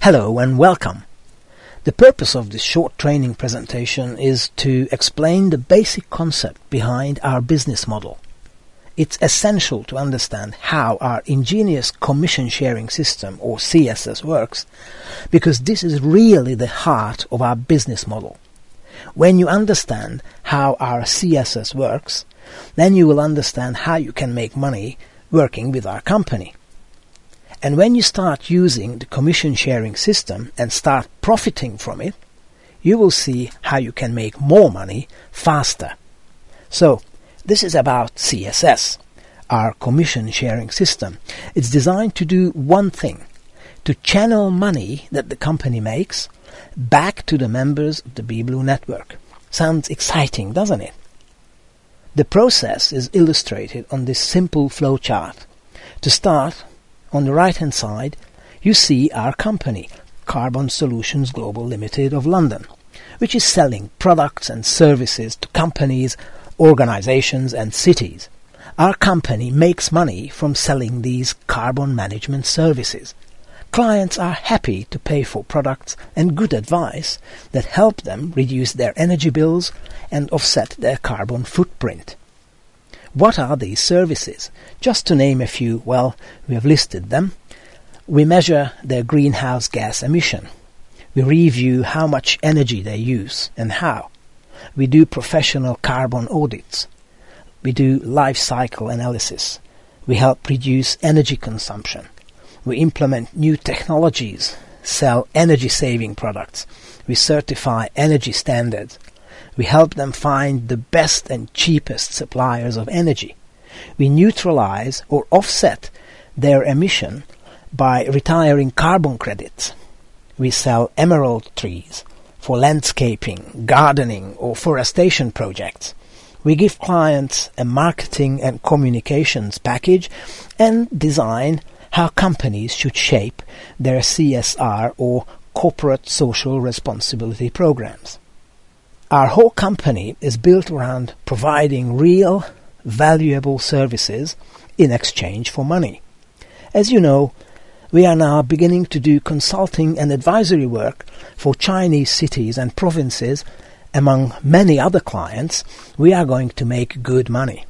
Hello and welcome. The purpose of this short training presentation is to explain the basic concept behind our business model. It's essential to understand how our ingenious commission sharing system or CSS works, because this is really the heart of our business model. When you understand how our CSS works, then you will understand how you can make money working with our company. And when you start using the commission sharing system and start profiting from it, you will see how you can make more money faster. So, this is about CSS, our commission sharing system. It's designed to do one thing: to channel money that the company makes back to the members of the BBLUE network. Sounds exciting, doesn't it? The process is illustrated on this simple flowchart. To start, on the right-hand side, you see our company, Carbon Solutions Global Limited of London, which is selling products and services to companies, organizations and cities. Our company makes money from selling these carbon management services. Clients are happy to pay for products and good advice that help them reduce their energy bills and offset their carbon footprint. What are these services? Just to name a few, well, we have listed them. We measure their greenhouse gas emission. We review how much energy they use and how. We do professional carbon audits. We do life cycle analysis. We help reduce energy consumption. We implement new technologies, sell energy-saving products. We certify energy standards. We help them find the best and cheapest suppliers of energy. We neutralize or offset their emission by retiring carbon credits. We sell emerald trees for landscaping, gardening or forestation projects. We give clients a marketing and communications package and design how companies should shape their CSR or corporate social responsibility programs. Our whole company is built around providing real, valuable services in exchange for money. As you know, we are now beginning to do consulting and advisory work for Chinese cities and provinces. Among many other clients, we are going to make good money.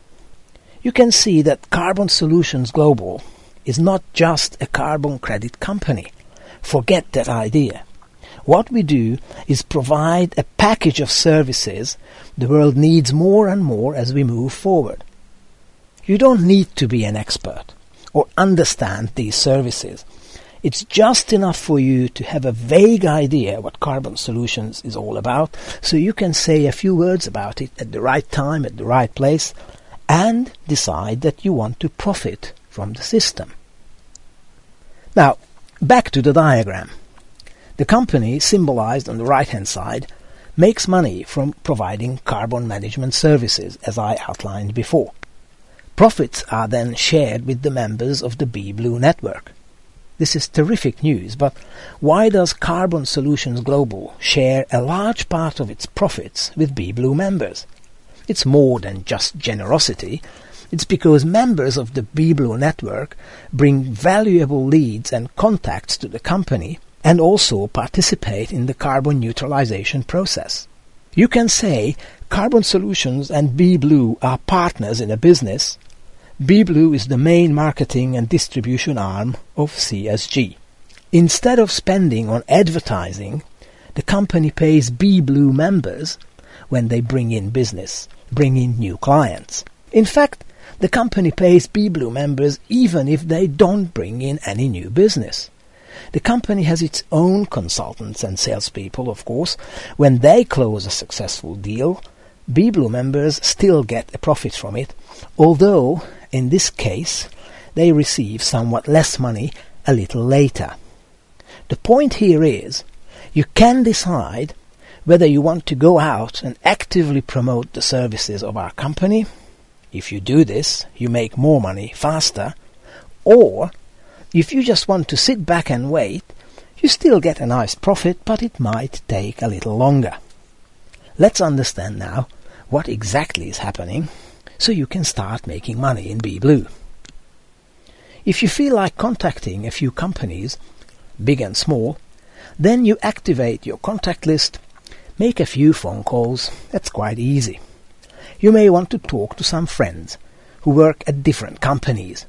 You can see that Carbon Solutions Global is not just a carbon credit company. Forget that idea. What we do is provide a package of services the world needs more and more as we move forward. You don't need to be an expert or understand these services. It's just enough for you to have a vague idea what Carbon Solutions is all about, so you can say a few words about it at the right time, at the right place, and decide that you want to profit from the system. Now, back to the diagram. The company, symbolized on the right-hand side, makes money from providing carbon management services, as I outlined before. Profits are then shared with the members of the BBLUE network. This is terrific news, but why does Carbon Solutions Global share a large part of its profits with BBLUE members? It's more than just generosity. It's because members of the BBLUE network bring valuable leads and contacts to the company and also participate in the carbon neutralization process. You can say Carbon Solutions and BBLUE are partners in a business. BBLUE is the main marketing and distribution arm of CSG. Instead of spending on advertising, the company pays BBLUE members when they bring in business, bring in new clients. In fact, the company pays BBLUE members even if they don't bring in any new business. The company has its own consultants and salespeople, of course. When they close a successful deal, BBLUE members still get a profit from it, although in this case they receive somewhat less money a little later. The point here is, you can decide whether you want to go out and actively promote the services of our company. If you do this, you make more money faster, or if you just want to sit back and wait, you still get a nice profit, but it might take a little longer. Let's understand now what exactly is happening so you can start making money in BBLUE. If you feel like contacting a few companies, big and small, Then you activate your contact list, make a few phone calls. That's quite easy. You may want to talk to some friends who work at different companies,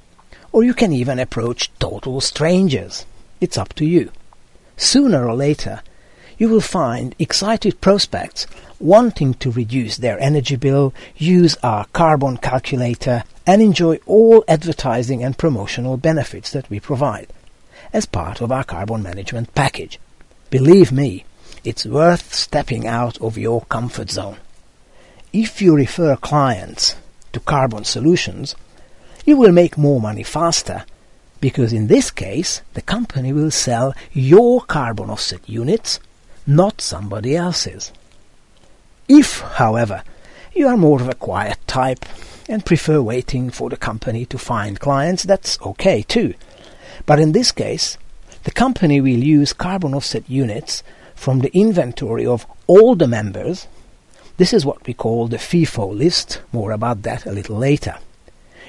or you can even approach total strangers. It's up to you. Sooner or later, you will find excited prospects wanting to reduce their energy bill, use our carbon calculator, and enjoy all advertising and promotional benefits that we provide as part of our carbon management package. Believe me, it's worth stepping out of your comfort zone. If you refer clients to carbon solutions, you will make more money faster, because in this case, the company will sell your carbon offset units, not somebody else's. If, however, you are more of a quiet type and prefer waiting for the company to find clients, that's okay too. But in this case, the company will use carbon offset units from the inventory of all the members. This is what we call the FIFO list. More about that a little later.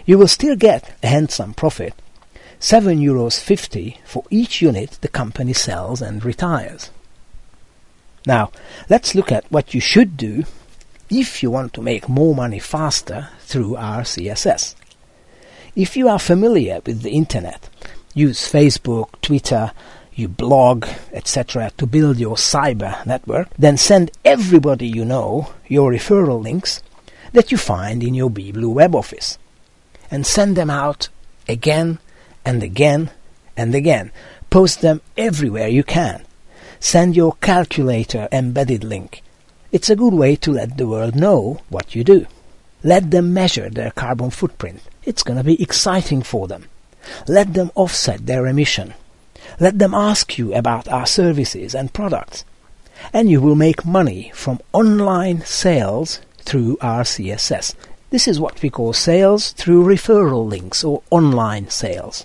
You will still get a handsome profit, €7.50 for each unit the company sells and retires. Now, let's look at what you should do if you want to make more money faster through our CSS. If you are familiar with the internet, use Facebook, Twitter, you blog, etc. to build your cyber network, then send everybody you know your referral links that you find in your BBLUE web office, and send them out again and again and again. Post them everywhere you can. Send your calculator embedded link. It's a good way to let the world know what you do. Let them measure their carbon footprint. It's going to be exciting for them. Let them offset their emission. Let them ask you about our services and products. And you will make money from online sales through our CSS. This is what we call sales through referral links, or online sales.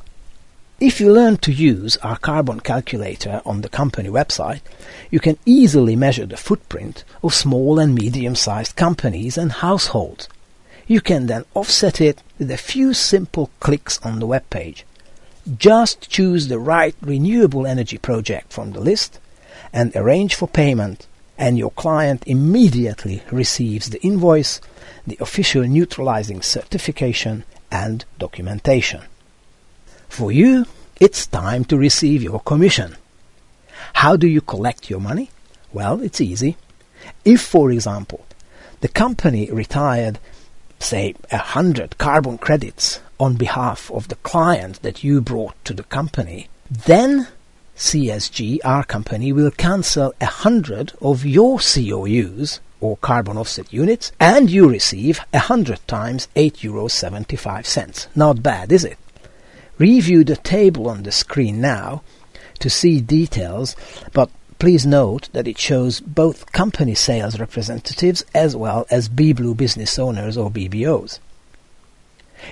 If you learn to use our carbon calculator on the company website, you can easily measure the footprint of small and medium-sized companies and households. You can then offset it with a few simple clicks on the web page. Just choose the right renewable energy project from the list and arrange for payment, and your client immediately receives the invoice, the official neutralizing certification, and documentation. For you, it's time to receive your commission. How do you collect your money? Well, it's easy. If, for example, the company retired, say, 100 carbon credits on behalf of the client that you brought to the company, then CSG, our company, will cancel 100 of your COUs, or carbon offset units, and you receive 100 times €8.75. Not bad, is it? Review the table on the screen now to see details, but please note that it shows both company sales representatives as well as BBLUE business owners, or BBOs.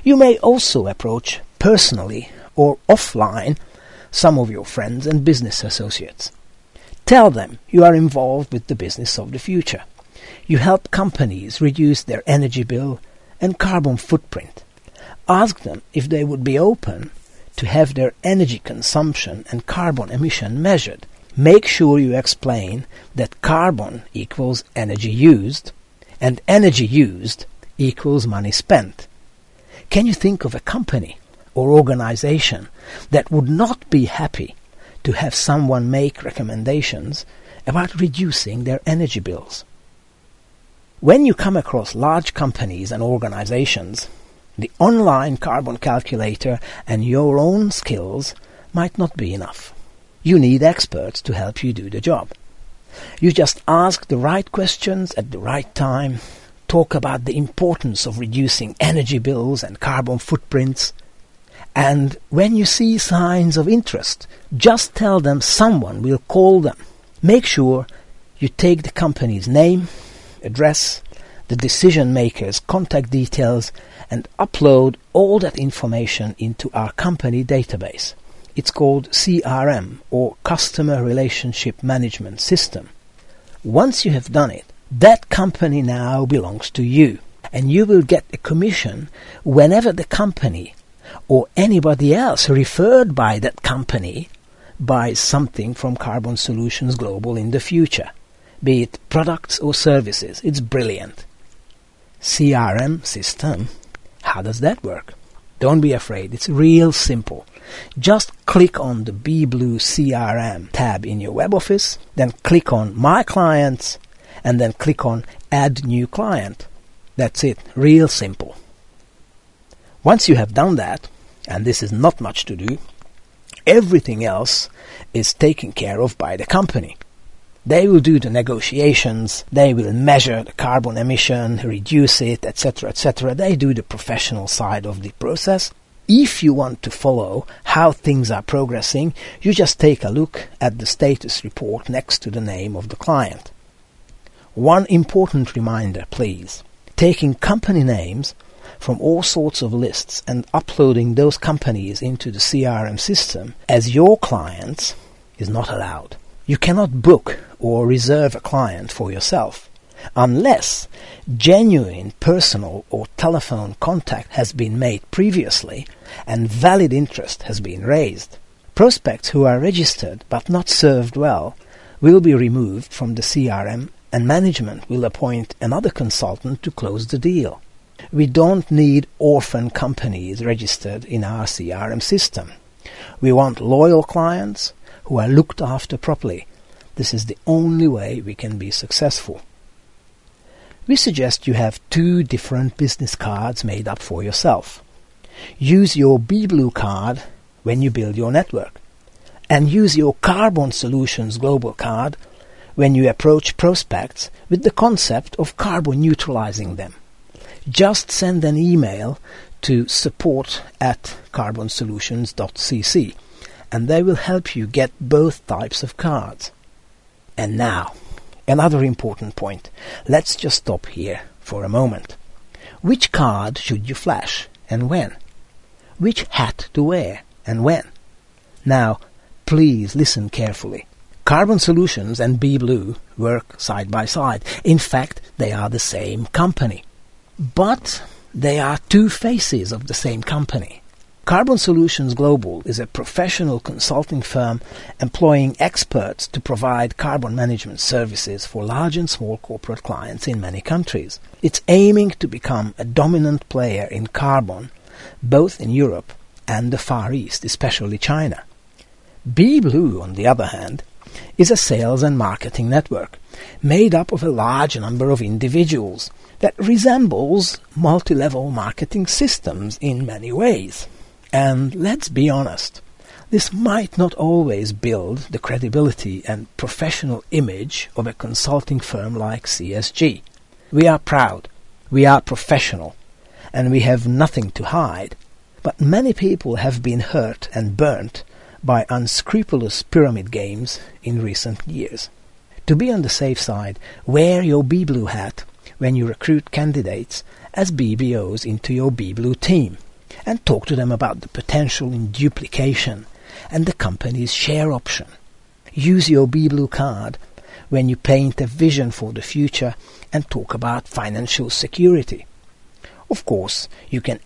You may also approach personally or offline some of your friends and business associates. Tell them you are involved with the business of the future. You help companies reduce their energy bill and carbon footprint. Ask them if they would be open to have their energy consumption and carbon emission measured. Make sure you explain that carbon equals energy used, and energy used equals money spent. Can you think of a company or organization that would not be happy to have someone make recommendations about reducing their energy bills? When you come across large companies and organizations, the online carbon calculator and your own skills might not be enough. You need experts to help you do the job. You just ask the right questions at the right time, talk about the importance of reducing energy bills and carbon footprints, and when you see signs of interest, just tell them someone will call them. Make sure you take the company's name, address, the decision maker's contact details, and upload all that information into our company database. It's called CRM, or Customer Relationship Management System. Once you have done it, that company now belongs to you, and you will get a commission whenever the company or anybody else referred by that company buys something from Carbon Solutions Global in the future, be it products or services. It's brilliant. CRM system, how does that work? Don't be afraid, it's real simple. Just click on the BBLUE CRM tab in your web office, then click on My Clients, and then click on Add New Client. That's it, real simple. Once you have done that, and this is not much to do, everything else is taken care of by the company. They will do the negotiations, they will measure the carbon emission, reduce it, etc., etc. They do the professional side of the process. If you want to follow how things are progressing, you just take a look at the status report next to the name of the client. One important reminder, please. Taking company names from all sorts of lists and uploading those companies into the CRM system as your clients is not allowed. You cannot book or reserve a client for yourself unless genuine personal or telephone contact has been made previously and valid interest has been raised. Prospects who are registered but not served well will be removed from the CRM, and management will appoint another consultant to close the deal. We don't need orphan companies registered in our CRM system. We want loyal clients who are looked after properly. This is the only way we can be successful. We suggest you have 2 different business cards made up for yourself. Use your BBLUE card when you build your network, and use your Carbon Solutions Global card when you approach prospects with the concept of carbon neutralizing them. Just send an email to support@carbonsolutions.cc and they will help you get both types of cards. And now, another important point. Let's just stop here for a moment. Which card should you flash and when? Which hat to wear and when? Now, please listen carefully. Carbon Solutions and BBLUE work side by side. In fact, they are the same company. But they are 2 faces of the same company. Carbon Solutions Global is a professional consulting firm employing experts to provide carbon management services for large and small corporate clients in many countries. It's aiming to become a dominant player in carbon, both in Europe and the Far East, especially China. BBLUE, on the other hand, is a sales and marketing network made up of a large number of individuals that resembles multi-level marketing systems in many ways. And let's be honest, this might not always build the credibility and professional image of a consulting firm like CSG. We are proud, we are professional, and we have nothing to hide. But many people have been hurt and burnt by unscrupulous pyramid games in recent years. To be on the safe side, wear your BBLUE hat when you recruit candidates as BBOs into your BBLUE team, and talk to them about the potential in duplication and the company's share option. Use your BBLUE card when you paint a vision for the future and talk about financial security. Of course, you can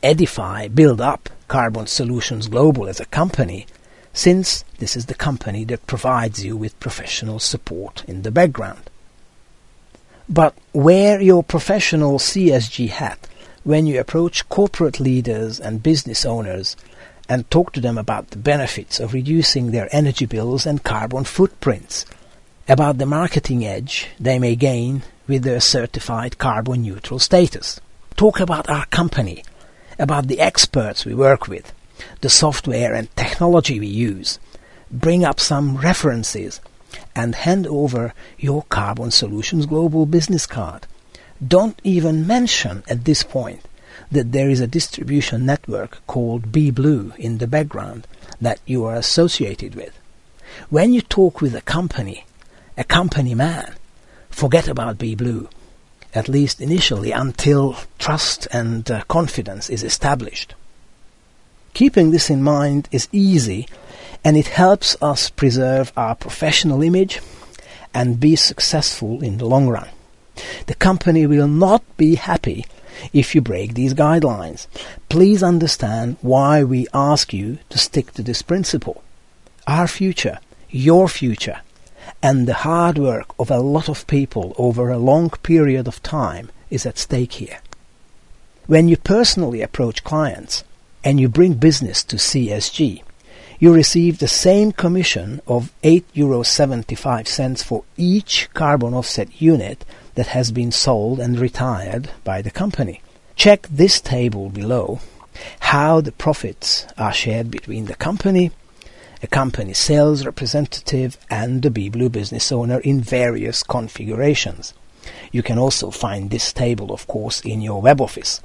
build up Carbon Solutions Global as a company, since this is the company that provides you with professional support in the background. But wear your professional CSG hat when you approach corporate leaders and business owners and talk to them about the benefits of reducing their energy bills and carbon footprints, about the marketing edge they may gain with their certified carbon neutral status. Talk about our company, about the experts we work with, the software and technology we use. Bring up some references and hand over your Carbon Solutions Global business card. Don't even mention at this point that there is a distribution network called BBLUE in the background that you are associated with. When you talk with a company man, forget about BBLUE, at least initially, until trust and confidence is established. Keeping this in mind is easy, and it helps us preserve our professional image and be successful in the long run. The company will not be happy if you break these guidelines. Please understand why we ask you to stick to this principle. our future, your future, and the hard work of a lot of people over a long period of time is at stake here. When you personally approach clients and you bring business to CSG, you receive the same commission of €8.75 for each carbon offset unit that has been sold and retired by the company. Check this table below how the profits are shared between the company, a company sales representative, and the BBLUE business owner in various configurations. You can also find this table, of course, in your web office.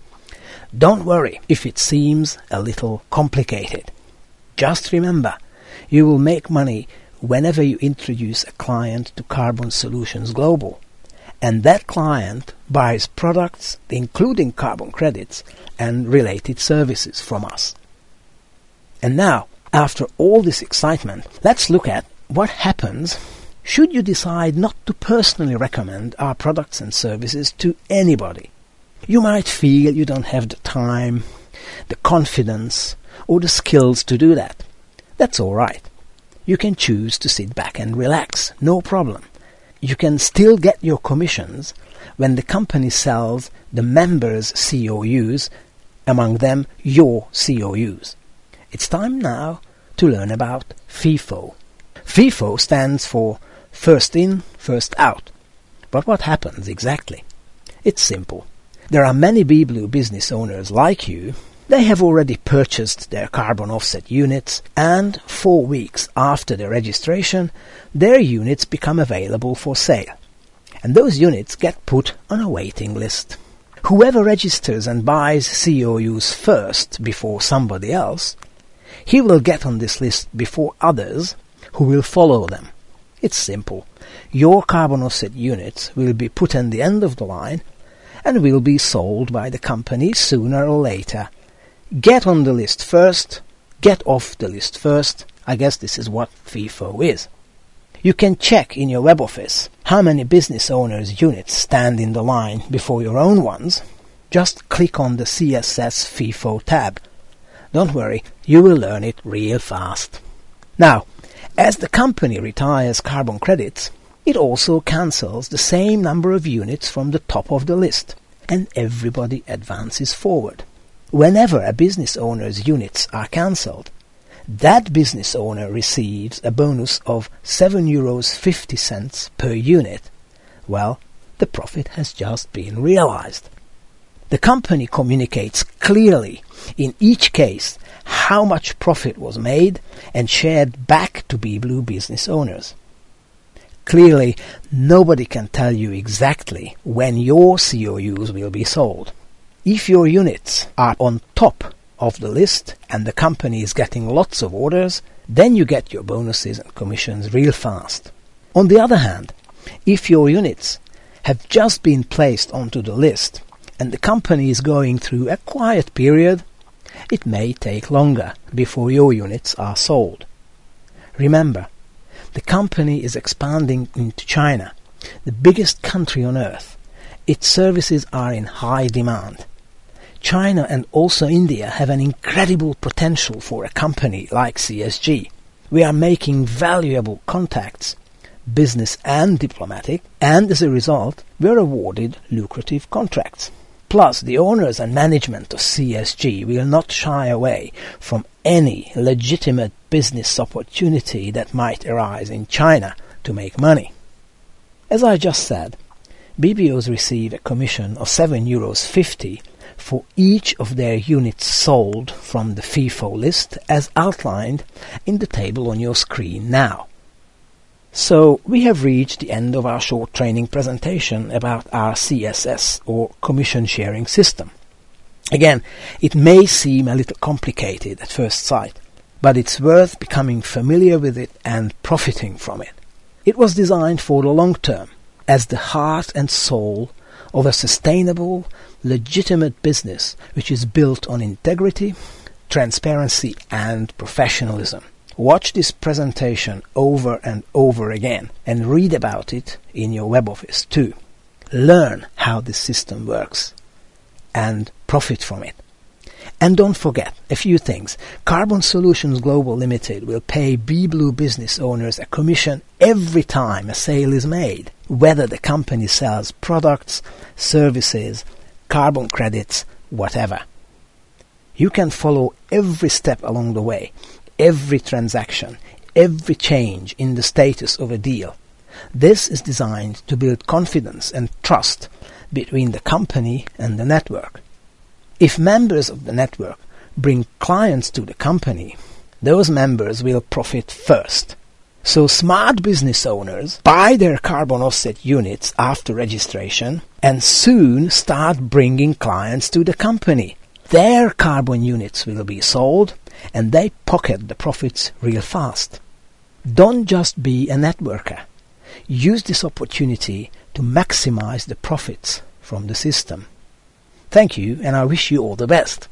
Don't worry if it seems a little complicated. Just remember, you will make money whenever you introduce a client to Carbon Solutions Global, and that client buys products including carbon credits and related services from us. And now, after all this excitement, let's look at what happens should you decide not to personally recommend our products and services to anybody. You might feel you don't have the time, the confidence, or the skills to do that. That's all right. You can choose to sit back and relax, no problem. You can still get your commissions when the company sells the members' COUs, among them your COUs. It's time now to learn about FIFO. FIFO stands for first in, first out. But what happens exactly? It's simple. There are many BBLUE business owners like you. They have already purchased their carbon offset units, and 4 weeks after the registration, their units become available for sale. And those units get put on a waiting list. Whoever registers and buys COUs first before somebody else, he will get on this list before others who will follow them. It's simple. Your carbon offset units will be put at the end of the line and will be sold by the company sooner or later. Get on the list first, get off the list first. I guess this is what FIFO is. You can check in your web office how many business owners' units stand in the line before your own ones. Just click on the CSS FIFO tab. Don't worry, you will learn it real fast. Now, as the company retires carbon credits, it also cancels the same number of units from the top of the list, and everybody advances forward. Whenever a business owner's units are cancelled, that business owner receives a bonus of €7.50 per unit. Well, the profit has just been realized. The company communicates clearly in each case how much profit was made and shared back to BBLUE business owners. Clearly, nobody can tell you exactly when your COUs will be sold. If your units are on top of the list and the company is getting lots of orders, then you get your bonuses and commissions real fast. On the other hand, if your units have just been placed onto the list and the company is going through a quiet period, it may take longer before your units are sold. Remember, the company is expanding into China, the biggest country on earth. Its services are in high demand. China and also India have an incredible potential for a company like CSG. We are making valuable contacts, business and diplomatic, and as a result, we are awarded lucrative contracts. Plus, the owners and management of CSG will not shy away from any legitimate business opportunity that might arise in China to make money. As I just said, BBOs receive a commission of €7.50 for each of their units sold from the FIFO list as outlined in the table on your screen now. So we have reached the end of our short training presentation about our CSS or commission sharing system. Again, it may seem a little complicated at first sight, but it's worth becoming familiar with it and profiting from it. It was designed for the long term, as the heart and soul of a sustainable, legitimate business which is built on integrity, transparency and professionalism. Watch this presentation over and over again and read about it in your web office too. Learn how this system works and profit from it. And don't forget a few things. Carbon Solutions Global Limited will pay BBLUE business owners a commission every time a sale is made, whether the company sells products, services, carbon credits, whatever. You can follow every step along the way, every transaction, every change in the status of a deal. This is designed to build confidence and trust between the company and the network. If members of the network bring clients to the company, those members will profit first. So smart business owners buy their carbon offset units after registration and soon start bringing clients to the company. Their carbon units will be sold and they pocket the profits real fast. Don't just be a networker. Use this opportunity to maximize the profits from the system. Thank you, and I wish you all the best.